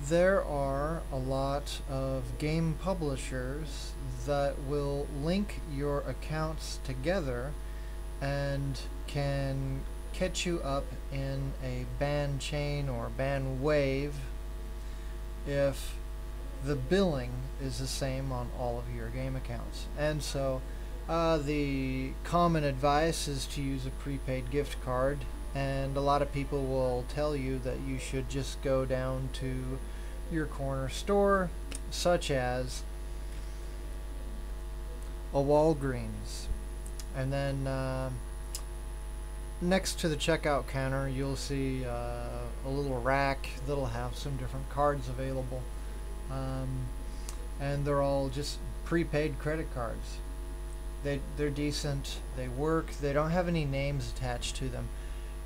there are a lot of game publishers that will link your accounts together and can catch you up in a ban chain or ban wave if the billing is the same on all of your game accounts. And so the common advice is to use a prepaid gift card, and a lot of people will tell you that you should just go down to your corner store, such as a Walgreens, and then next to the checkout counter you'll see a little rack that'll have some different cards available, and they're all just prepaid credit cards. They're decent, they work, they don't have any names attached to them.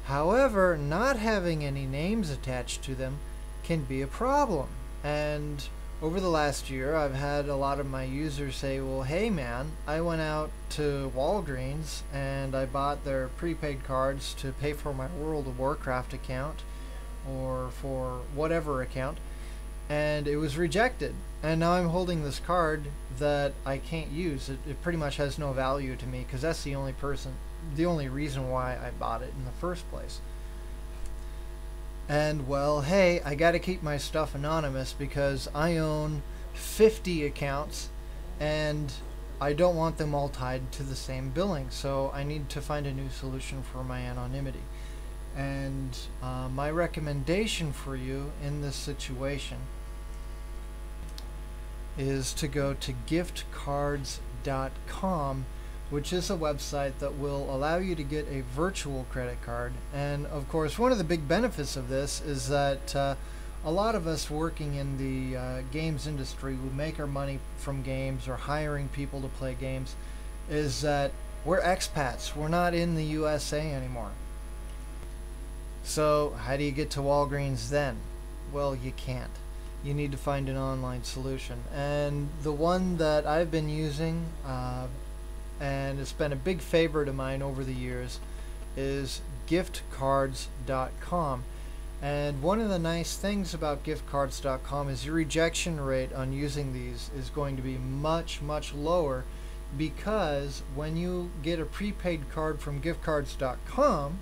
However, not having any names attached to them can be a problem. And over the last year, I've had a lot of my users say, well, hey man, I went out to Walgreens and I bought their prepaid cards to pay for my World of Warcraft account or for whatever account, and it was rejected. And now I'm holding this card that I can't use. It pretty much has no value to me because that's the only reason why I bought it in the first place. And well, hey, I gotta keep my stuff anonymous because I own 50 accounts and I don't want them all tied to the same billing, so I need to find a new solution for my anonymity. And my recommendation for you in this situation is to go to giftcards.com, which is a website that will allow you to get a virtual credit card. And of course, one of the big benefits of this is that a lot of us working in the games industry who make our money from games or hiring people to play games is that we're expats. We're not in the USA anymore. So how do you get to Walgreens then? Well, you can't. You need to find an online solution. And the one that I've been using, and it's been a big favorite of mine over the years, is giftcards.com. And one of the nice things about giftcards.com is your rejection rate on using these is going to be much, much lower, because when you get a prepaid card from giftcards.com,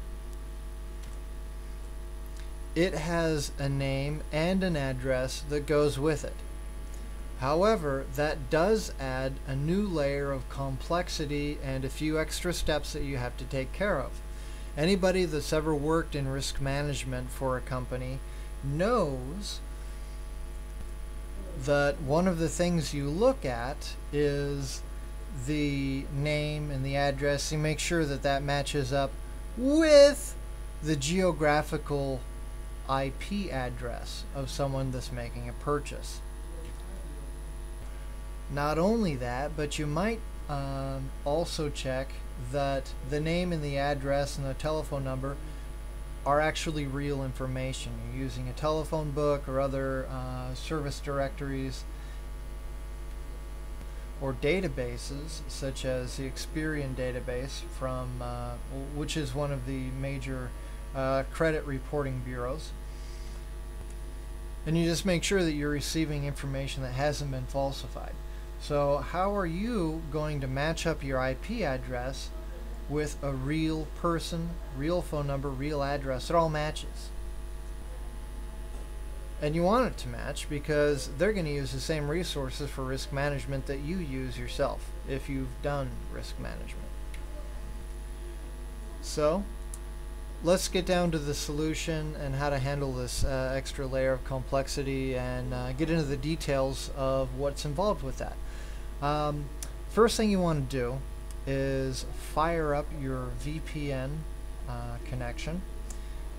it has a name and an address that goes with it. However, that does add a new layer of complexity and a few extra steps that you have to take care of. Anybody that's ever worked in risk management for a company knows that one of the things you look at is the name and the address. You make sure that that matches up with the geographical IP address of someone that's making a purchase. Not only that, but you might also check that the name and the address and the telephone number are actually real information. You're using a telephone book or other service directories or databases such as the Experian database from which is one of the major credit reporting bureaus. And you just make sure that you're receiving information that hasn't been falsified. So how are you going to match up your IP address with a real person, real phone number, real address? It all matches. And you want it to match because they're going to use the same resources for risk management that you use yourself if you've done risk management. So let's get down to the solution and how to handle this extra layer of complexity and get into the details of what's involved with that. First thing you want to do is fire up your VPN connection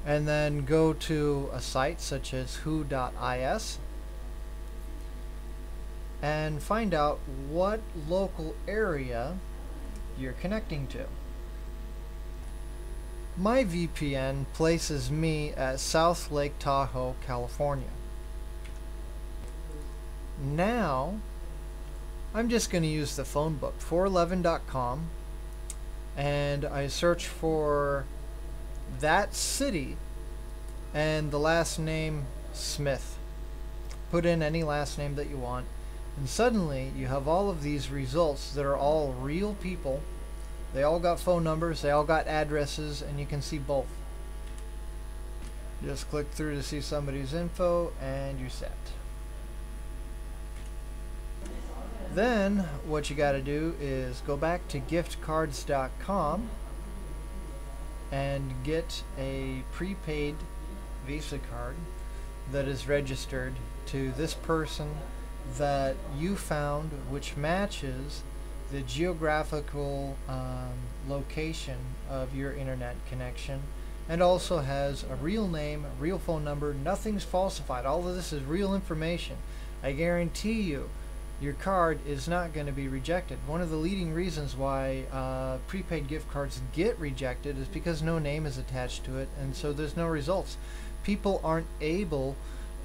and then go to a site such as who.is and find out what local area you're connecting to. My VPN places me at South Lake Tahoe, California. Now I'm just going to use the phone book 411.com and I search for that city and the last name Smith. put in any last name that you want, and suddenly you have all of these results that are all real people. They all got phone numbers, they all got addresses, and you can see both. Just click through to see somebody's info and you're set. Then what you got to do is go back to giftcards.com and get a prepaid Visa card that is registered to this person that you found, which matches the geographical location of your internet connection, and also has a real name, a real phone number. Nothing's falsified. All of this is real information. I guarantee you your card is not going to be rejected. One of the leading reasons why prepaid gift cards get rejected is because no name is attached to it, and so there's no results. People aren't able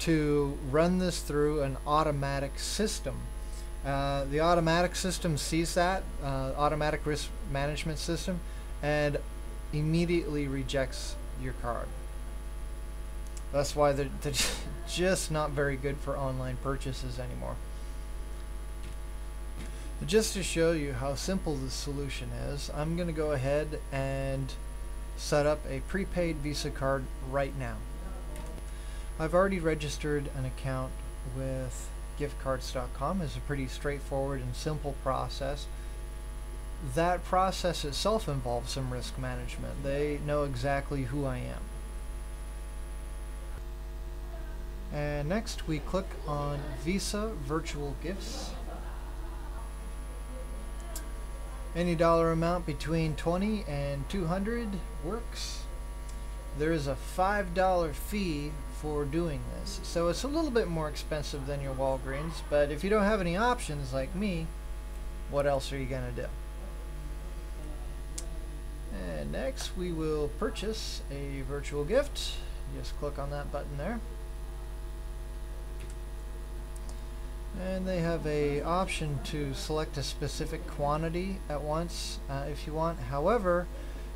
to run this through an automatic system. The automatic system sees that, automatic risk management system, and immediately rejects your card. That's why they're just not very good for online purchases anymore. Just to show you how simple this solution is, I'm going to go ahead and set up a prepaid Visa card right now. I've already registered an account with giftcards.com. It's a pretty straightforward and simple process. That process itself involves some risk management. They know exactly who I am. And next we click on Visa Virtual Gifts. Any dollar amount between 20 and 200 works. There is a $5 fee for doing this, so it's a little bit more expensive than your Walgreens, but if you don't have any options like me, what else are you gonna do? And next we will purchase a virtual gift. Just click on that button there. And they have a option to select a specific quantity at once if you want. However,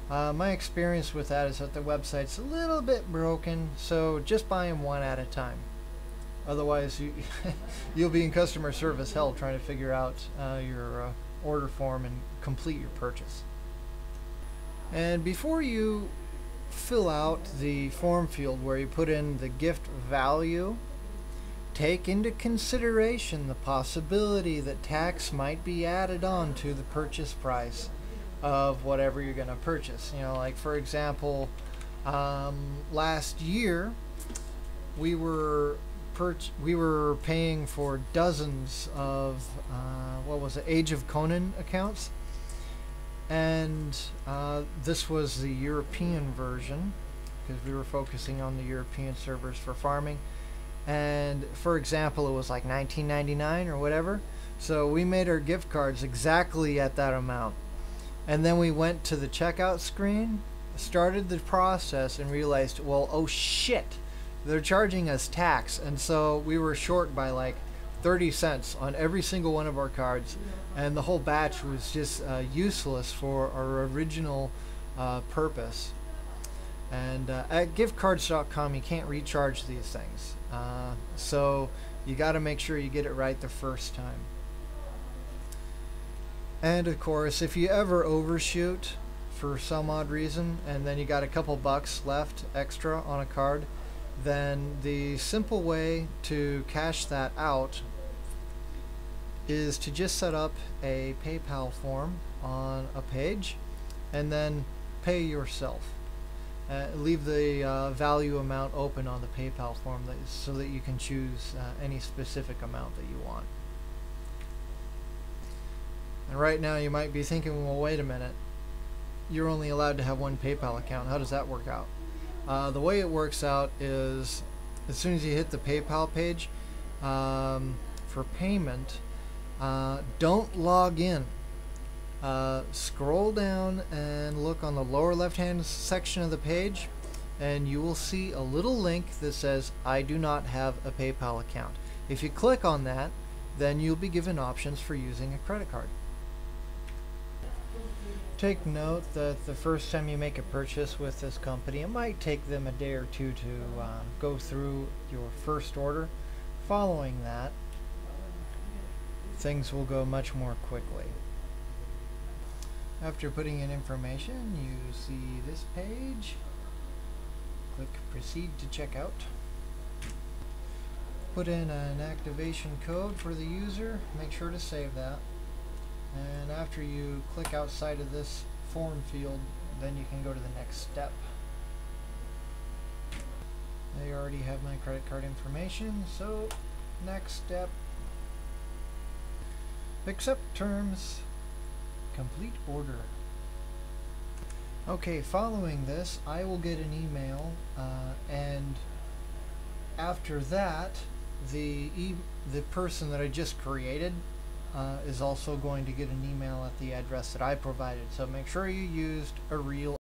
my experience with that is that the website's a little bit broken, so just buy them one at a time. Otherwise, you'll be in customer service hell trying to figure out your order form and complete your purchase. And before you fill out the form field where you put in the gift value, take into consideration the possibility that tax might be added on to the purchase price of whatever you're going to purchase. You know, like for example, last year we were paying for dozens of what was it, Age of Conan accounts, and this was the European version because we were focusing on the European servers for farming. And for example, it was like $19.99 or whatever, so we made our gift cards exactly at that amount. And then we went to the checkout screen, started the process, and realized, well, oh shit, they're charging us tax. And so we were short by like 30 cents on every single one of our cards, and the whole batch was just useless for our original purpose. And at giftcards.com you can't recharge these things, so you got to make sure you get it right the first time. And of course, if you ever overshoot for some odd reason and then you got a couple bucks left extra on a card, then the simple way to cash that out is to just set up a PayPal form on a page and then pay yourself. Leave the value amount open on the PayPal form so that you can choose any specific amount that you want. And right now you might be thinking, well, wait a minute, you're only allowed to have one PayPal account. How does that work out? The way it works out is as soon as you hit the PayPal page for payment, don't log in. Scroll down and look on the lower left hand section of the page, and you will see a little link that says I do not have a PayPal account. If you click on that, then you'll be given options for using a credit card. Take note that the first time you make a purchase with this company, it might take them a day or two to go through your first order. Following that, things will go much more quickly. After putting in information, you see this page. Click Proceed to Checkout. Put in an activation code for the user. Make sure to save that. And after you click outside of this form field, then you can go to the next step. They already have my credit card information, so next step. Accept terms. Complete order. Okay, following this, I will get an email, and after that, the person that I just created is also going to get an email at the address that I provided. So make sure you used a real